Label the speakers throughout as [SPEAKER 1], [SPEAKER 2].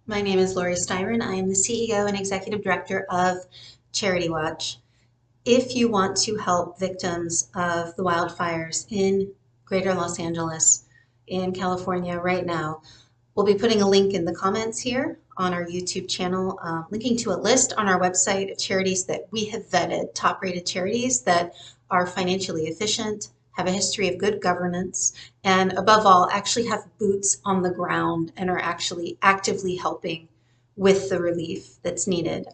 [SPEAKER 1] My name is Laurie Styron. I am the CEO and Executive Director of CharityWatch. If you want to help victims of the wildfires in Greater Los Angeles, in California right now, we'll be putting a link in the comments here on our YouTube channel, linking to a list on our website of charities that we have vetted, top-rated charities that are financially efficient, have a history of good governance, and above all, actually have boots on the ground and are actually actively helping with the relief that's needed.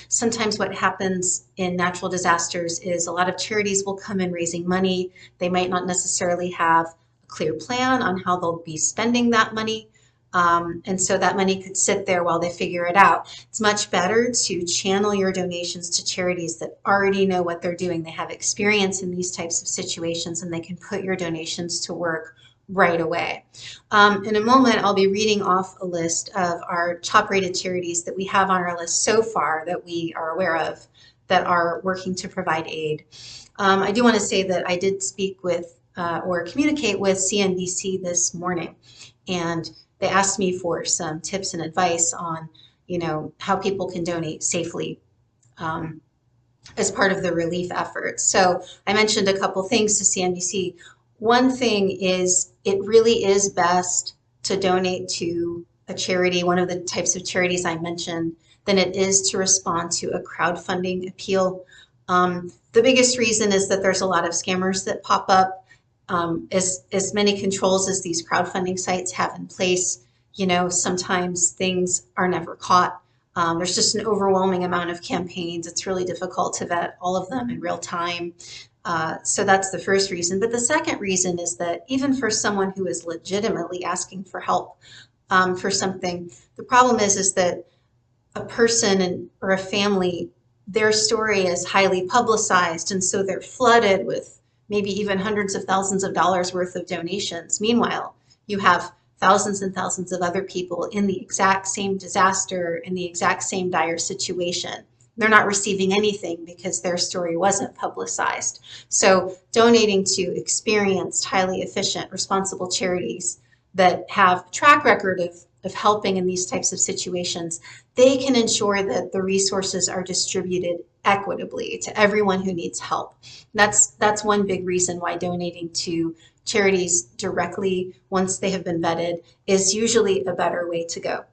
[SPEAKER 1] Sometimes what happens in natural disasters is a lot of charities will come in raising money. They might not necessarily have a clear plan on how they'll be spending that money. And so that money could sit there while they figure it out. It's much better to channel your donations to charities that already know what they're doing. They have experience in these types of situations and they can put your donations to work right away. In a moment, I'll be reading off a list of our top-rated charities that we have on our list so far that we are aware of that are working to provide aid. I do want to say that I did speak with or communicate with CNBC this morning, and they asked me for some tips and advice on, how people can donate safely as part of the relief efforts. So I mentioned a couple things to CNBC. One thing is it really is best to donate to a charity, one of the types of charities I mentioned, than it is to respond to a crowdfunding appeal. The biggest reason is that there's a lot of scammers that pop up. As many controls as these crowdfunding sites have in place, sometimes things are never caught. There's just an overwhelming amount of campaigns. It's really difficult to vet all of them in real time. So that's the first reason. But the second reason is that even for someone who is legitimately asking for help for something, the problem is that a person or a family, their story is highly publicized, and so they're flooded with maybe even hundreds of thousands of dollars worth of donations. Meanwhile, you have thousands and thousands of other people in the exact same disaster, in the exact same dire situation. They're not receiving anything because their story wasn't publicized. So donating to experienced, highly efficient, responsible charities that have a track record of helping in these types of situations, they can ensure that the resources are distributed equitably to everyone who needs help. That's one big reason why donating to charities directly, once they have been vetted, is usually a better way to go.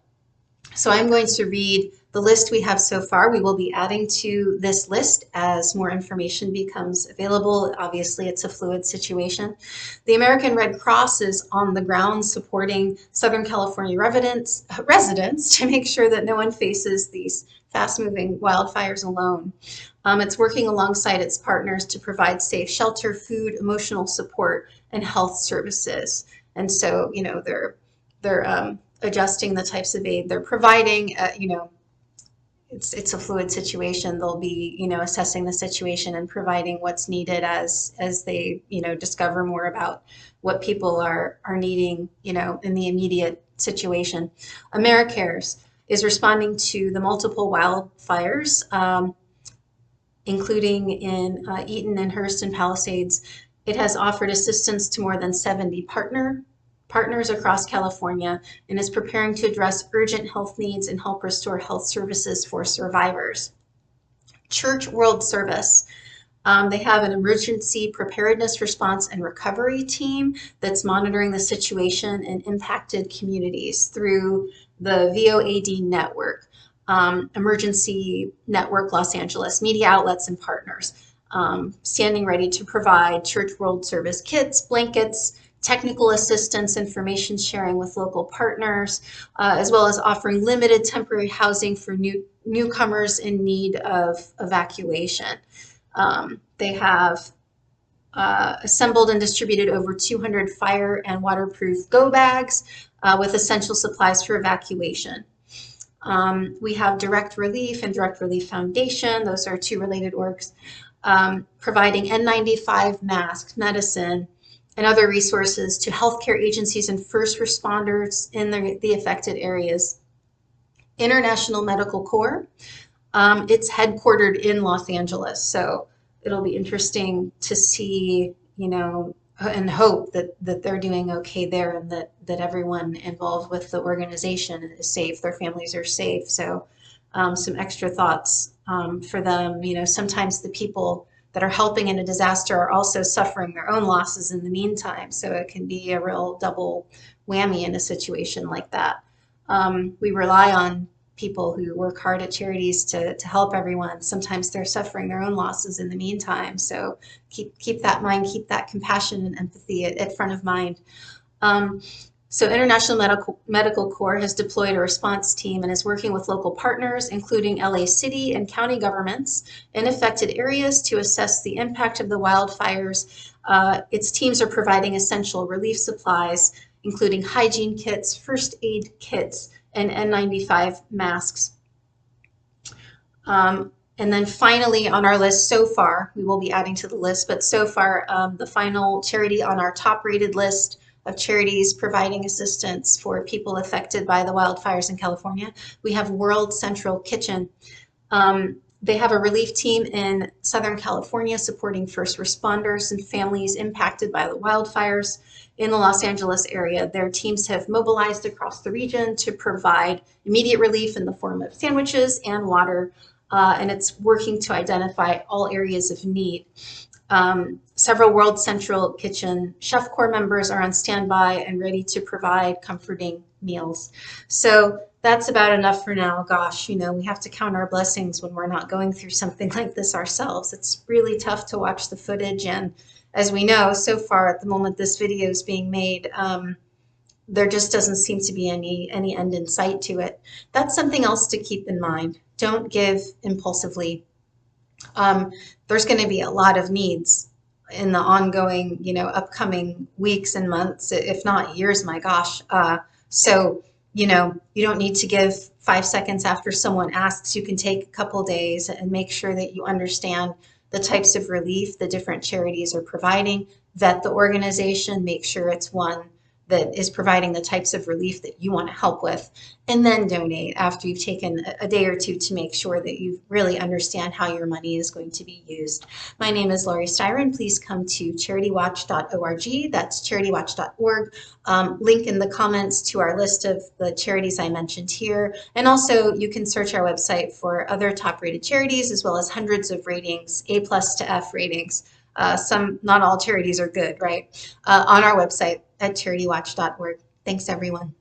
[SPEAKER 1] So I'm going to read the list we have so far. We will be adding to this list as more information becomes available. Obviously, it's a fluid situation. The American Red Cross is on the ground supporting Southern California residents to make sure that no one faces these fast-moving wildfires alone. It's working alongside its partners to provide safe shelter, food, emotional support, and health services. And so, they're adjusting the types of aid they're providing. It's a fluid situation. They'll be, assessing the situation and providing what's needed as they, discover more about what people are needing, in the immediate situation. AmeriCares is responding to the multiple wildfires, including in Eaton and Hearst and Palisades. It has offered assistance to more than 70 partners across California and is preparing to address urgent health needs and help restore health services for survivors. Church World Service. They have an emergency preparedness, response, and recovery team that's monitoring the situation in impacted communities through the VOAD network, Emergency Network Los Angeles, media outlets, and partners, standing ready to provide Church World Service kits, blankets, technical assistance, information sharing with local partners, as well as offering limited temporary housing for newcomers in need of evacuation. They have assembled and distributed over 200 fire and waterproof go bags with essential supplies for evacuation. We have Direct Relief and Direct Relief Foundation. Those are two related orgs, providing N95 masks, medicine, and other resources to healthcare agencies and first responders in the affected areas. International Medical Corps, it's headquartered in Los Angeles, so it'll be interesting to see, and hope that they're doing okay there, and that everyone involved with the organization is safe, their families are safe. So some extra thoughts for them. You know, sometimes the people that are helping in a disaster are also suffering their own losses in the meantime. So it can be a real double whammy in a situation like that. We rely on people who work hard at charities to help everyone. Sometimes they're suffering their own losses in the meantime. So keep that in mind, keep that compassion and empathy at front of mind. Um, so International Medical Corps has deployed a response team and is working with local partners, including LA City and county governments in affected areas to assess the impact of the wildfires. Its teams are providing essential relief supplies, including hygiene kits, first aid kits, and N95 masks. And then finally on our list so far, we will be adding to the list, but so far the final charity on our top rated list of charities providing assistance for people affected by the wildfires in California, we have World Central Kitchen. They have a relief team in Southern California supporting first responders and families impacted by the wildfires in the Los Angeles area. Their teams have mobilized across the region to provide immediate relief in the form of sandwiches and water, and it's working to identify all areas of need. Several World Central Kitchen Chef Corps members are on standby and ready to provide comforting meals. So that's about enough for now. Gosh, you know, we have to count our blessings when we're not going through something like this ourselves. It's really tough to watch the footage. And as we know, so far at the moment this video is being made, there just doesn't seem to be any end in sight to it. That's something else to keep in mind. Don't give impulsively. There's going to be a lot of needs in the ongoing, you know, upcoming weeks and months, if not years, my gosh. So, you know, you don't need to give 5 seconds after someone asks. You can take a couple days and make sure that you understand the types of relief the different charities are providing, vet the organization, make sure it's one that is providing the types of relief that you want to help with, and then donate after you've taken a day or two to make sure that you really understand how your money is going to be used. My name is Laurie Styron. Please come to CharityWatch.org. That's CharityWatch.org. Link in the comments to our list of the charities I mentioned here. And also you can search our website for other top rated charities, as well as hundreds of ratings, A+ to F ratings. Not all charities are good, right? On our website at CharityWatch.org. Thanks, everyone.